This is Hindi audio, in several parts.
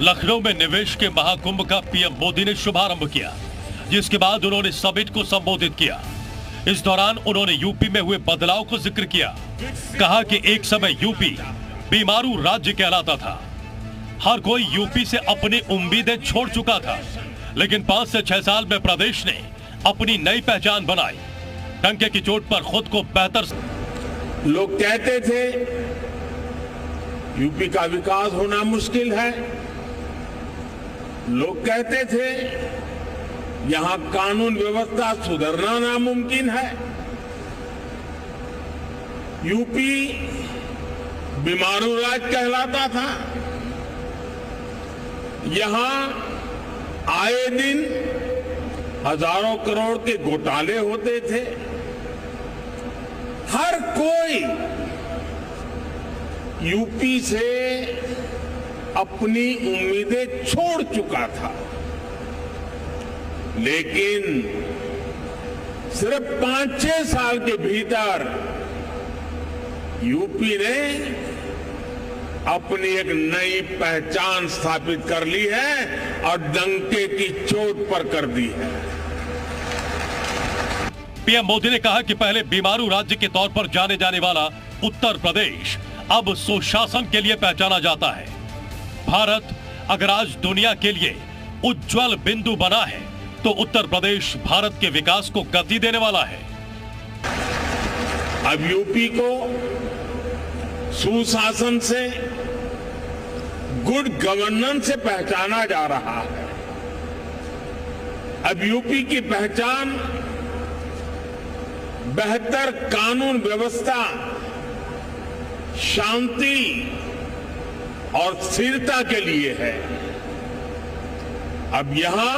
लखनऊ में निवेश के महाकुंभ का पीएम मोदी ने शुभारंभ किया, जिसके बाद उन्होंने समिट को संबोधित किया। इस दौरान उन्होंने यूपी में हुए बदलाव को जिक्र किया। कहा कि एक समय यूपी बीमारू राज्य कहलाता था। हर कोई यूपी से अपनी उम्मीदें छोड़ चुका था, लेकिन 5 से 6 साल में प्रदेश ने अपनी नई पहचान बनाई। डंके की चोट पर खुद को बेहतर। लोग कहते थे यूपी का विकास होना मुश्किल है। लोग कहते थे यहां कानून व्यवस्था सुधरना नामुमकिन है। यूपी बीमारू राज्य कहलाता था। यहां आए दिन हजारों करोड़ के घोटाले होते थे। हर कोई यूपी से अपनी उम्मीदें छोड़ चुका था, लेकिन सिर्फ 5-6 साल के भीतर यूपी ने अपनी एक नई पहचान स्थापित कर ली है और डंके की चोट पर कर दी है। पीएम मोदी ने कहा कि पहले बीमारू राज्य के तौर पर जाने जाने वाला उत्तर प्रदेश अब सुशासन के लिए पहचाना जाता है। भारत अगर आज दुनिया के लिए उज्जवल बिंदु बना है, तो उत्तर प्रदेश भारत के विकास को गति देने वाला है। अब यूपी को सुशासन से, गुड गवर्नेंस से पहचाना जा रहा है। अब यूपी की पहचान बेहतर कानून व्यवस्था, शांति और स्थिरता के लिए है। अब यहां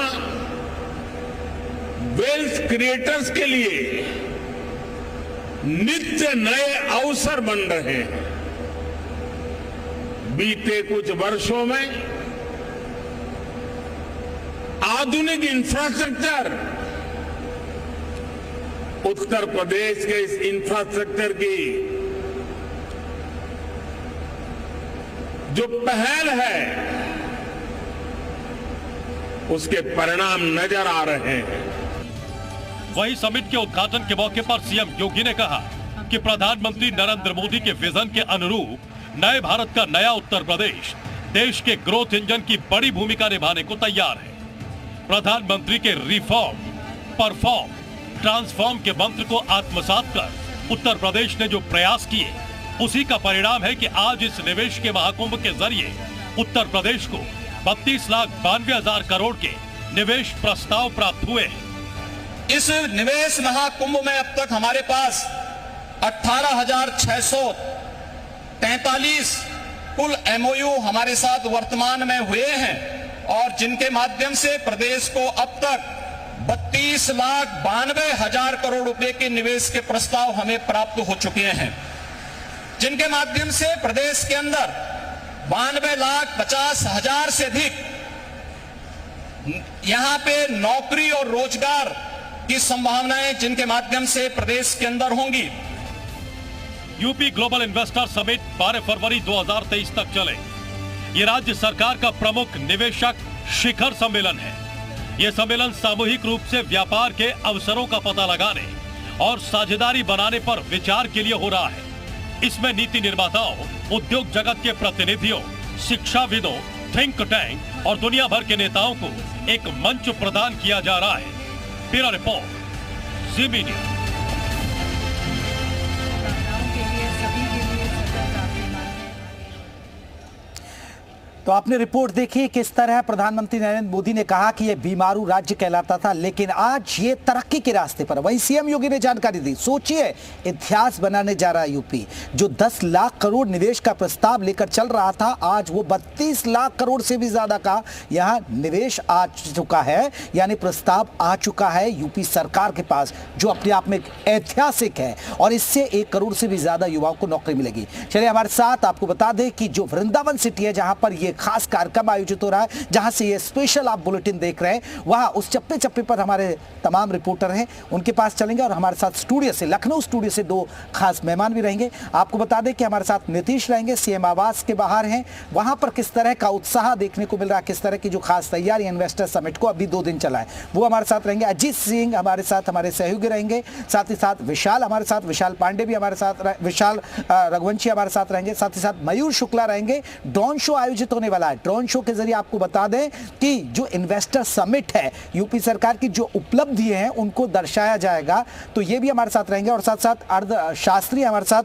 वेल्थ क्रिएटर्स के लिए नित्य नए अवसर बन रहे हैं। बीते कुछ वर्षों में आधुनिक इंफ्रास्ट्रक्चर, उत्तर प्रदेश के इस इंफ्रास्ट्रक्चर की जो पहल है, उसके परिणाम नजर आ रहे हैं। वहीं समिट के उद्घाटन के मौके पर सीएम योगी ने कहा कि प्रधानमंत्री नरेंद्र मोदी के विजन के अनुरूप नए भारत का नया उत्तर प्रदेश देश के ग्रोथ इंजन की बड़ी भूमिका निभाने को तैयार है। प्रधानमंत्री के रिफॉर्म, परफॉर्म, ट्रांसफॉर्म के मंत्र को आत्मसात कर उत्तर प्रदेश ने जो प्रयास किए, उसी का परिणाम है कि आज इस निवेश के महाकुंभ के जरिए उत्तर प्रदेश को 32,92,000 करोड़ के निवेश प्रस्ताव प्राप्त हुए हैं। इस निवेश महाकुंभ में अब तक हमारे पास 18,643 कुल एमओयू हमारे साथ वर्तमान में हुए हैं, और जिनके माध्यम से प्रदेश को अब तक 32,92,000 करोड़ रुपए के निवेश के प्रस्ताव हमें प्राप्त हो चुके हैं, जिनके माध्यम से प्रदेश के अंदर 92,50,000 से अधिक यहां पे नौकरी और रोजगार की संभावनाएं, जिनके माध्यम से प्रदेश के अंदर होंगी। यूपी ग्लोबल इन्वेस्टर समिट 12 फरवरी 2023 तक चले। ये राज्य सरकार का प्रमुख निवेशक शिखर सम्मेलन है। ये सम्मेलन सामूहिक रूप से व्यापार के अवसरों का पता लगाने और साझेदारी बनाने पर विचार के लिए हो रहा है। इसमें नीति निर्माताओं, उद्योग जगत के प्रतिनिधियों, शिक्षाविदों, थिंक टैंक और दुनिया भर के नेताओं को एक मंच प्रदान किया जा रहा है। ब्यूरो रिपोर्ट, जी मीडिया। तो आपने रिपोर्ट देखी किस तरह प्रधानमंत्री नरेंद्र मोदी ने कहा कि यह बीमारू राज्य कहलाता था, लेकिन आज ये तरक्की के रास्ते पर। वहीं सीएम योगी ने जानकारी दी। सोचिए, इतिहास बनाने जा रहा है यूपी। जो 10 लाख करोड़ निवेश का प्रस्ताव लेकर चल रहा था, आज वो 32 लाख करोड़ से भी ज्यादा का यहाँ निवेश आ चुका है, यानी प्रस्ताव आ चुका है यूपी सरकार के पास, जो अपने आप में ऐतिहासिक है। और इससे 1 करोड़ से भी ज्यादा युवाओं को नौकरी मिलेगी। चलिए हमारे साथ आपको बता दें कि जो वृंदावन सिटी है, जहां पर ये खास कार्यक्रम आयोजित हो रहा है, जहां से ये स्पेशल आप बुलेटिन देख रहे हैं। वहां उस चप्पे चप्पे पर हमारे तमाम रिपोर्टर हैं, उनके पास चलेंगे और हमारे साथ स्टूडियो से, लखनऊ स्टूडियो से 2 खास मेहमान भी रहेंगे। आपको बता दें कि हमारे साथ नीतीश रहेंगे, सीएम आवास के बाहर हैं, वहां पर किस तरह का उत्साह देखने को मिल रहा है, किस तरह की जो खास तैयारी इन्वेस्टर समिट को अभी 2 दिन चला है वो हमारे साथ रहेंगे। अजीत सिंह हमारे साथ, हमारे सहयोगी रहेंगे, साथ ही साथ विशाल हमारे साथ, विशाल पांडे भी हमारे साथ, विशाल रघुवंशी हमारे साथ रहेंगे, साथ ही साथ मयूर शुक्ला रहेंगे। ड्रोन शो आयोजित होने वाला है। ड्रोन शो के जरिए आपको बता दें कि जो इन्वेस्टर समिट है, यूपी सरकार की जो उपलब्धि है उनको दर्शाया जाएगा, तो ये भी हमारे साथ रहेंगे। और साथ साथ अर्थशास्त्री हमारे साथ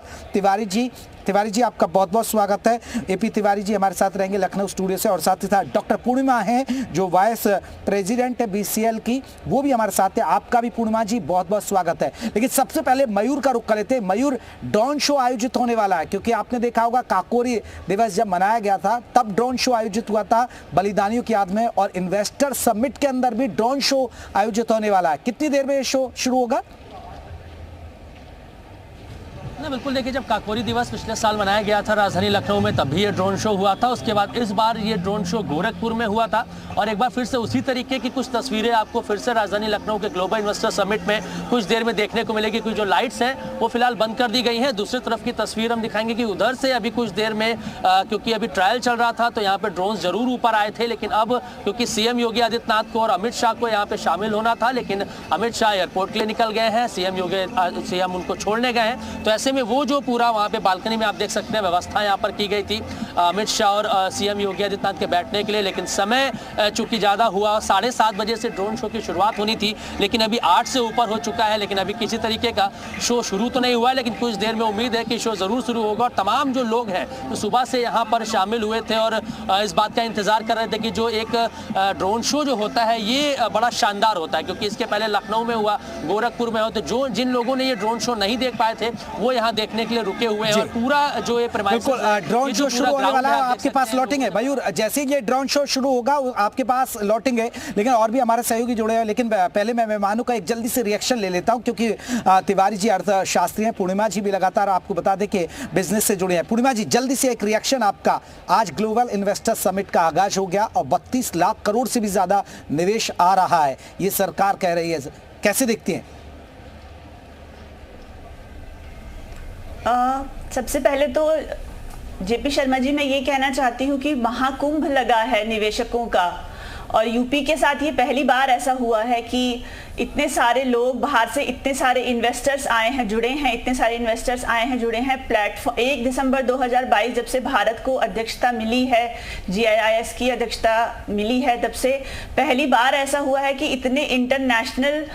तिवारी जी आपका बहुत बहुत स्वागत है। एपी तिवारी जी हमारे साथ रहेंगे लखनऊ स्टूडियो से। और साथ ही साथ डॉक्टर पूर्णिमा हैं जो वाइस प्रेसिडेंट है बीसीएल की, वो भी हमारे साथ है। आपका भी पूर्णिमा जी बहुत बहुत स्वागत है। लेकिन सबसे पहले मयूर का रुख कर लेते हैं। मयूर, ड्रोन शो आयोजित होने वाला है, क्योंकि आपने देखा होगा काकोरी दिवस जब मनाया गया था तब ड्रोन शो आयोजित हुआ था बलिदानियों की याद में, और इन्वेस्टर समिट के अंदर भी ड्रोन शो आयोजित होने वाला है। कितनी देर में ये शो शुरू होगा? बिल्कुल, देखिए, जब काकोरी दिवस पिछले साल मनाया गया था राजधानी लखनऊ में, तब भी ये ड्रोन शो हुआ था। उसके बाद इस बार ये ड्रोन शो गोरखपुर में हुआ था, और एक बार फिर से उसी तरीके की कुछ तस्वीरें आपको फिर से राजधानी लखनऊ के ग्लोबल इन्वेस्टर समिट में कुछ देर में देखने को मिलेगी। कुछ जो लाइट्स हैं वो फिलहाल बंद कर दी गई हैं। दूसरी तरफ की तस्वीर हम दिखाएंगे कि उधर से अभी कुछ देर में क्योंकि अभी ट्रायल चल रहा था तो यहाँ पे ड्रोन जरूर ऊपर आए थे, लेकिन अब क्योंकि सीएम योगी आदित्यनाथ को और अमित शाह को यहाँ पे शामिल होना था, लेकिन अमित शाह एयरपोर्ट के लिए निकल गए हैं, सीएम उनको छोड़ने गए हैं। तो ऐसे में वो जो पूरा वहाँ पे बालकनी में आप देख सकते हैं व्यवस्था यहाँ पर की गई थी अमित शाह और सीएम योगी आदित्यनाथ के बैठने के लिए, लेकिन समय चूंकि ज़्यादा हुआ, 7:30 बजे से ड्रोन शो की शुरुआत होनी थी, लेकिन अभी 8 से ऊपर हो चुका है। लेकिन अभी किसी तरीके का शो शुरू तो नहीं हुआ है, लेकिन कुछ देर में उम्मीद है कि शो ज़रूर शुरू होगा। और तमाम जो लोग हैं तो सुबह से यहाँ पर शामिल हुए थे और इस बात का इंतजार कर रहे थे कि जो एक ड्रोन शो जो होता है ये बड़ा शानदार होता है, क्योंकि इसके पहले लखनऊ में हुआ, गोरखपुर में हो, तो जिन लोगों ने ये ड्रोन शो नहीं देख पाए थे वो यहाँ देखने के लिए रुके हुए हैं। और पूरा जो ये बिल्कुल ड्रोन शो शुरू होने वाला है, आपके पास लौटेंगे मयूर, जैसे ही ये ड्रोन शो शुरू होगा आपके पास लौटेंगे। लेकिन और भी हमारे सहयोगी जुड़े हैं, लेकिन पहले मैं मेहमानों का एक जल्दी से रिएक्शन ले लेता हूं, क्योंकि तिवारी जी अर्थशास्त्री हैं, पूर्णिमा जी भी लगातार आपको बता दें कि बिजनेस से जुड़े हैं। पूर्णिमा जी, जल्दी से एक रिएक्शन आपका। आज ग्लोबल इन्वेस्टर समिट का आगाज हो गया और 32 लाख करोड़ से भी ज्यादा निवेश आ रहा है, ये सरकार कह रही है, कैसे देखती हैं? सबसे पहले तो जेपी शर्मा जी, मैं ये कहना चाहती हूँ कि महाकुंभ लगा है निवेशकों का, और यूपी के साथ ये पहली बार ऐसा हुआ है कि इतने सारे लोग बाहर से, इतने सारे इन्वेस्टर्स आए हैं, जुड़े हैं, इतने सारे इन्वेस्टर्स आए हैं, जुड़े हैं। प्लेटफॉर्म 1 दिसंबर 2022 जब से भारत को अध्यक्षता मिली है, GIIS की अध्यक्षता मिली है, तब से पहली बार ऐसा हुआ है कि इतने इंटरनेशनल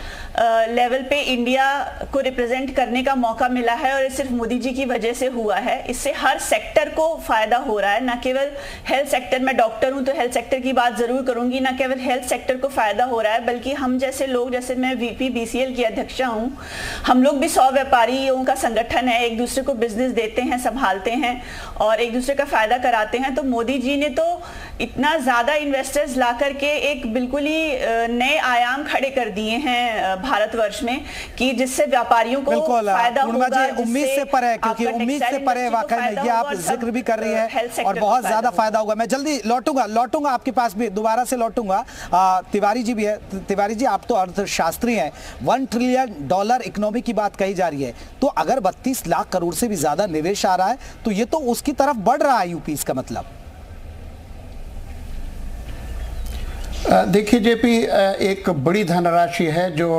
लेवल पे इंडिया को रिप्रेजेंट करने का मौका मिला है, और सिर्फ मोदी जी की वजह से हुआ है। इससे हर सेक्टर को फायदा हो रहा है, न केवल हेल्थ सेक्टर। मैं डॉक्टर हूं तो हेल्थ सेक्टर की बात जरूर करूंगी, न केवल हेल्थ सेक्टर को फायदा हो रहा है, बल्कि हम जैसे लोग, जैसे मैं VP BCL की अध्यक्षा हूं, हम लोग भी 100 व्यापारियों का संगठन है, एक दूसरे को बिजनेस देते हैं, संभालते हैं और एक दूसरे का फायदा कराते हैं। तो मोदी जी ने तो इतना ज्यादा इन्वेस्टर्स ला करके एक बिल्कुल ही नए आयाम खड़े कर दिए हैं भारतवर्ष में, कि जिससे व्यापारियों को फायदा होगा। उम्मीद से पर है, क्योंकि उम्मीद से पर है, वाकई में ये आप जिक्र भी कर रही है और बहुत ज्यादा फायदा होगा। मैं जल्दी लौटूंगा आपके पास भी, दोबारा से लौटूंगा। तिवारी जी भी है। तिवारी जी, आप तो अर्थशास्त्री हैं, $1 ट्रिलियन इकोनॉमी की बात कही जा रही है, तो अगर 32 लाख करोड़ से भी ज्यादा निवेश आ रहा है तो ये तो उसकी तरफ बढ़ रहा है यूपी, इसका मतलब। देखिए जेपी, एक बड़ी धनराशि है जो